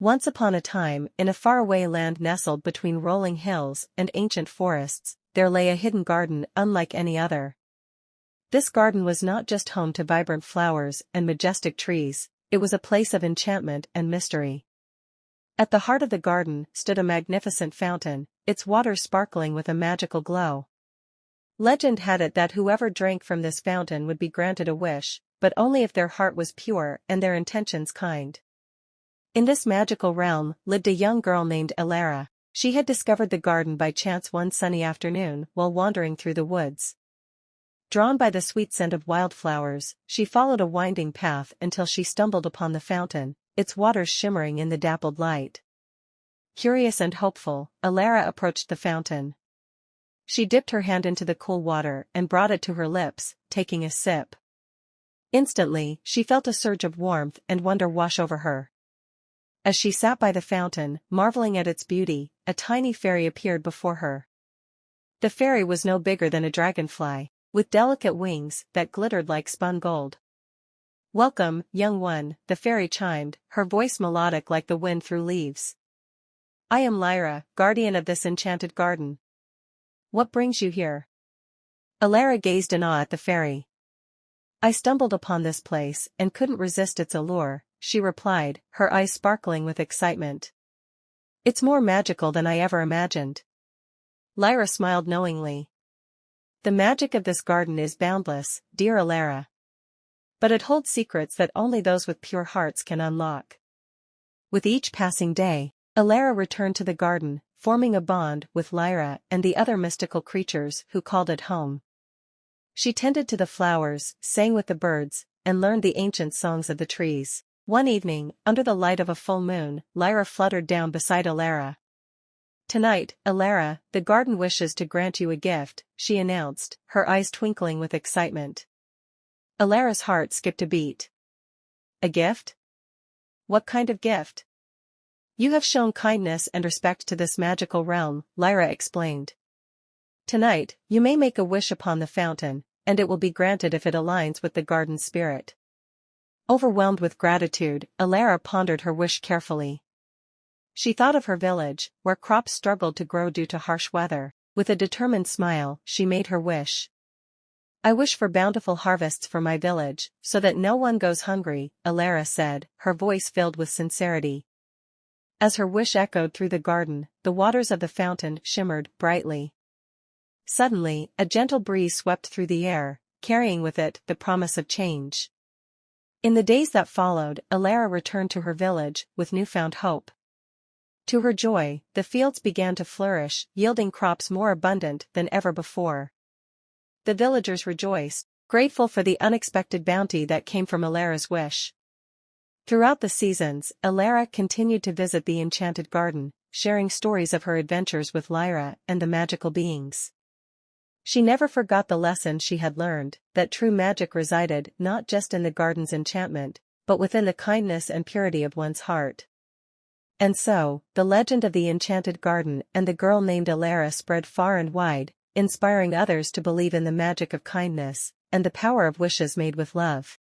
Once upon a time, in a faraway land nestled between rolling hills and ancient forests, there lay a hidden garden unlike any other. This garden was not just home to vibrant flowers and majestic trees, it was a place of enchantment and mystery. At the heart of the garden stood a magnificent fountain, its waters sparkling with a magical glow. Legend had it that whoever drank from this fountain would be granted a wish, but only if their heart was pure and their intentions kind. In this magical realm lived a young girl named Allure. She had discovered the garden by chance one sunny afternoon while wandering through the woods. Drawn by the sweet scent of wildflowers, she followed a winding path until she stumbled upon the fountain, its waters shimmering in the dappled light. Curious and hopeful, Allure approached the fountain. She dipped her hand into the cool water and brought it to her lips, taking a sip. Instantly, she felt a surge of warmth and wonder wash over her. As she sat by the fountain, marveling at its beauty, a tiny fairy appeared before her. The fairy was no bigger than a dragonfly, with delicate wings that glittered like spun gold. "Welcome, young one," the fairy chimed, her voice melodic like the wind through leaves. "I am Lyra, guardian of this enchanted garden. What brings you here?" Allure gazed in awe at the fairy. "I stumbled upon this place and couldn't resist its allure," she replied, her eyes sparkling with excitement. "It's more magical than I ever imagined." Lyra smiled knowingly. "The magic of this garden is boundless, dear Allure. But it holds secrets that only those with pure hearts can unlock." With each passing day, Allure returned to the garden, forming a bond with Lyra and the other mystical creatures who called it home. She tended to the flowers, sang with the birds, and learned the ancient songs of the trees. One evening, under the light of a full moon, Lyra fluttered down beside Allure. "Tonight, Allure, the garden wishes to grant you a gift," she announced, her eyes twinkling with excitement. Allure's heart skipped a beat. "A gift? What kind of gift?" "You have shown kindness and respect to this magical realm," Lyra explained. "Tonight, you may make a wish upon the fountain, and it will be granted if it aligns with the garden's spirit." Overwhelmed with gratitude, Allure pondered her wish carefully. She thought of her village, where crops struggled to grow due to harsh weather. With a determined smile, she made her wish. "I wish for bountiful harvests for my village, so that no one goes hungry," Allure said, her voice filled with sincerity. As her wish echoed through the garden, the waters of the fountain shimmered brightly. Suddenly, a gentle breeze swept through the air, carrying with it the promise of change. In the days that followed, Allure returned to her village with newfound hope. To her joy, the fields began to flourish, yielding crops more abundant than ever before. The villagers rejoiced, grateful for the unexpected bounty that came from Allure's wish. Throughout the seasons, Allure continued to visit the enchanted garden, sharing stories of her adventures with Lyra and the magical beings. She never forgot the lesson she had learned, that true magic resided not just in the garden's enchantment, but within the kindness and purity of one's heart. And so, the legend of the enchanted garden and the girl named Allure spread far and wide, inspiring others to believe in the magic of kindness and the power of wishes made with love.